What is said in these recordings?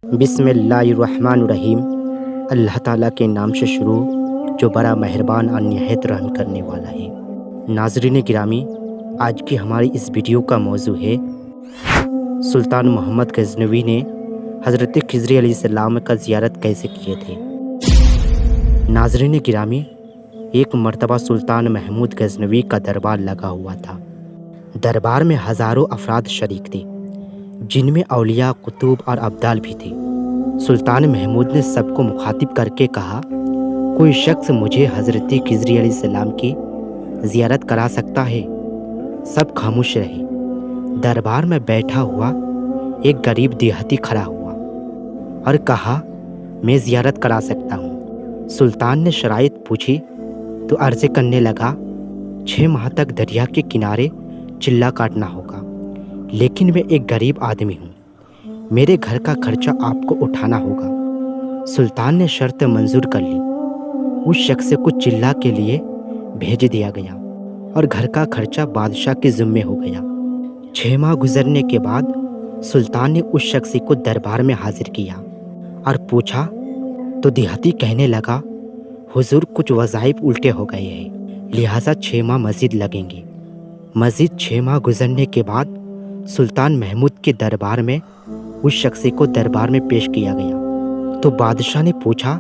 بسم اللہ الرحمن الرحیم۔ اللہ تعالیٰ کے نام سے شروع جو بڑا مہربان اور نہایت رحم کرنے والا ہے۔ ناظرین گرامی، آج کی ہماری اس ویڈیو کا موضوع ہے سلطان محمد غزنوی نے حضرت خضر علیہ السلام کا زیارت کیسے کیے تھے۔ ناظرین گرامی، ایک مرتبہ سلطان محمود غزنوی کا دربار لگا ہوا تھا۔ دربار میں ہزاروں افراد شریک تھے، جن میں اولیاء، قطب اور ابدال بھی تھے۔ سلطان محمود نے سب کو مخاطب کر کے کہا، کوئی شخص مجھے حضرت خضر علیہ السلام کی زیارت کرا سکتا ہے؟ سب خاموش رہے۔ دربار میں بیٹھا ہوا ایک غریب دیہاتی کھڑا ہوا اور کہا، میں زیارت کرا سکتا ہوں۔ سلطان نے شرائط پوچھی تو عرض کرنے لگا، 6 ماہ تک دریا کے کنارے چلہ کاٹنا ہوگا، لیکن میں ایک غریب آدمی ہوں، میرے گھر کا خرچہ آپ کو اٹھانا ہوگا۔ سلطان نے شرط منظور کر لی۔ اس شخص کو چلہ کے لیے بھیج دیا گیا اور گھر کا خرچہ بادشاہ کے ذمے ہو گیا۔ 6 ماہ گزرنے کے بعد سلطان نے اس شخص کو دربار میں حاضر کیا اور پوچھا تو دیہاتی کہنے لگا، حضور کچھ وظائف الٹے ہو گئے ہیں، لہٰذا 6 ماہ مزید لگیں گے۔ مزید 6 ماہ گزرنے کے بعد سلطان محمود کے دربار میں اس شخص کو دربار میں پیش کیا گیا تو بادشاہ نے پوچھا،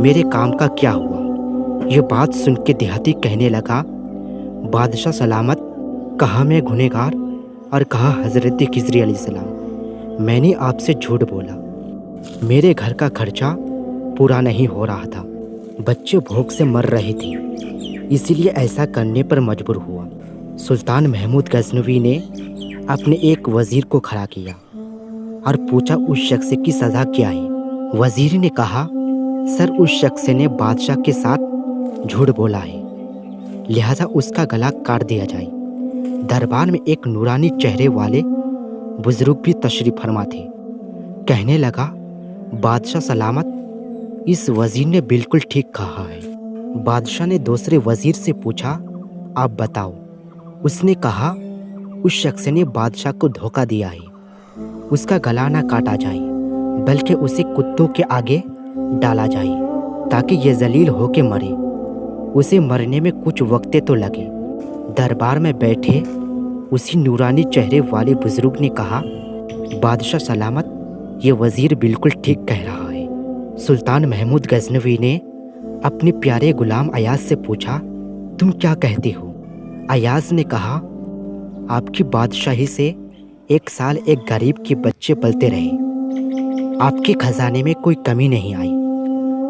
میرے کام کا کیا ہوا؟ یہ بات سن کے دیہاتی کہنے لگا، بادشاہ سلامت، کہا میں گنہگار اور کہا حضرت خضر علیہ السلام، میں نے آپ سے جھوٹ بولا، میرے گھر کا خرچہ پورا نہیں ہو رہا تھا، بچے بھوک سے مر رہے تھے، اسی لیے ایسا کرنے پر مجبور ہوا۔ سلطان محمود غزنوی نے اپنے ایک وزیر کو کھڑا کیا اور پوچھا، اس شخص کی سزا کیا ہے؟ وزیر نے کہا، سر اس شخص نے بادشاہ کے ساتھ جھوٹ بولا ہے، لہٰذا اس کا گلا کاٹ دیا جائے۔ دربار میں ایک نورانی چہرے والے بزرگ بھی تشریف فرما تھے۔ کہنے لگا، بادشاہ سلامت، اس وزیر نے بالکل ٹھیک کہا ہے۔ بادشاہ نے دوسرے وزیر سے پوچھا، آپ بتاؤ۔ اس نے کہا، اس شخص نے بادشاہ کو دھوکہ دیا ہے، اس کا گلا نہ کاٹا جائے بلکہ اسے کتوں کے آگے ڈالا جائے تاکہ یہ ذلیل ہو کے مرے، اسے مرنے میں کچھ وقت تو لگے۔ دربار میں بیٹھے اسی نورانی چہرے والے بزرگ نے کہا، بادشاہ سلامت، یہ وزیر بالکل ٹھیک کہہ رہا ہے۔ سلطان محمود غزنوی نے اپنے پیارے غلام ایاز سے پوچھا، تم کیا کہتے ہو؟ ایاز نے کہا، آپ کی بادشاہی سے 1 سال ایک غریب کے بچے پلتے رہے، آپ کے خزانے میں کوئی کمی نہیں آئی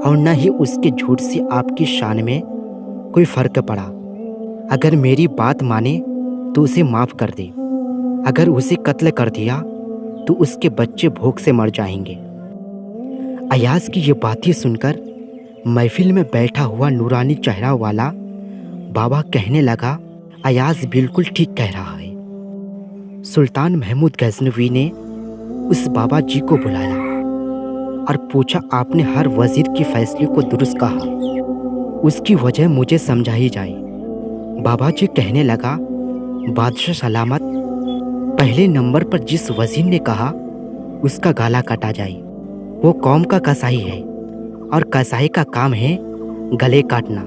اور نہ ہی اس کے جھوٹ سے آپ کی شان میں کوئی فرق پڑا۔ اگر میری بات مانے تو اسے معاف کر دے، اگر اسے قتل کر دیا تو اس کے بچے بھوک سے مر جائیں گے۔ ایاز کی یہ باتیں سن کر محفل میں بیٹھا ہوا نورانی چہرہ والا بابا کہنے لگا، ایاز بالکل ٹھیک کہہ رہا ہے۔ سلطان محمود غزنوی نے اس بابا جی کو بلایا اور پوچھا، آپ نے ہر وزیر کے فیصلے کو درست کہا، اس کی وجہ مجھے سمجھائی جائے۔ بابا جی کہنے لگا، بادشاہ سلامت، پہلے نمبر پر جس وزیر نے کہا اس کا گلا کاٹا جائے، وہ قوم کا قصائی ہے اور قصائی کا کام ہے گلے کاٹنا۔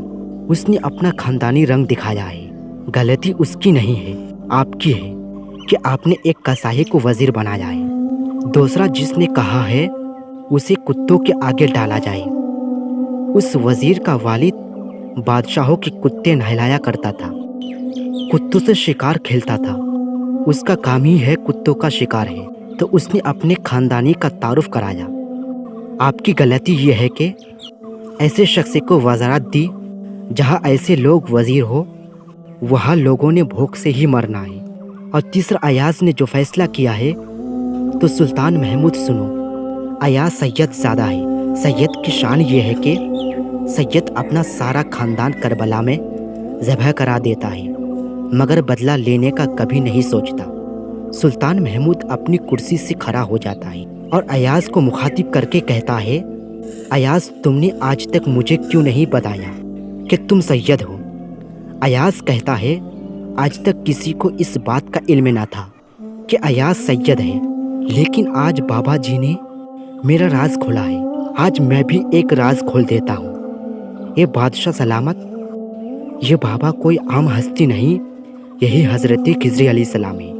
اس نے اپنا خاندانی رنگ دکھایا ہے، غلطی اس کی نہیں ہے، آپ کی ہے کہ آپ نے ایک قصائی کو وزیر بنایا ہے۔ دوسرا جس نے کہا ہے اسے کتوں کے آگے ڈالا جائے، اس وزیر کا والد بادشاہوں کے کتے نہلایا کرتا تھا، کتوں سے شکار کھیلتا تھا، اس کا کام ہی ہے کتوں کا شکار ہے، تو اس نے اپنے خاندانی کا تعارف کرایا۔ آپ کی غلطی یہ ہے کہ ایسے شخص کو وزارت دی جہاں ایسے لوگ وزیر ہو، وہاں لوگوں نے بھوک سے ہی مرنا ہے۔ اور تیسرا، ایاز نے جو فیصلہ کیا ہے تو سلطان محمود سنو، ایاز سید زادہ ہے۔ سید کی شان یہ ہے کہ سید اپنا سارا خاندان کربلا میں ذبح کرا دیتا ہے مگر بدلہ لینے کا کبھی نہیں سوچتا۔ سلطان محمود اپنی کرسی سے کھڑا ہو جاتا ہے اور ایاز کو مخاطب کر کے کہتا ہے، ایاز، تم نے آج تک مجھے کیوں نہیں بتایا کہ تم سید ہو؟ ایاز کہتا ہے، آج تک کسی کو اس بات کا علم نہ تھا کہ ایاز سید ہے، لیکن آج بابا جی نے میرا راز کھلا ہے، آج میں بھی ایک راز کھول دیتا ہوں۔ یہ بادشاہ سلامت، یہ بابا کوئی عام ہستی نہیں، یہی حضرت خضر علیہ السلام ہے۔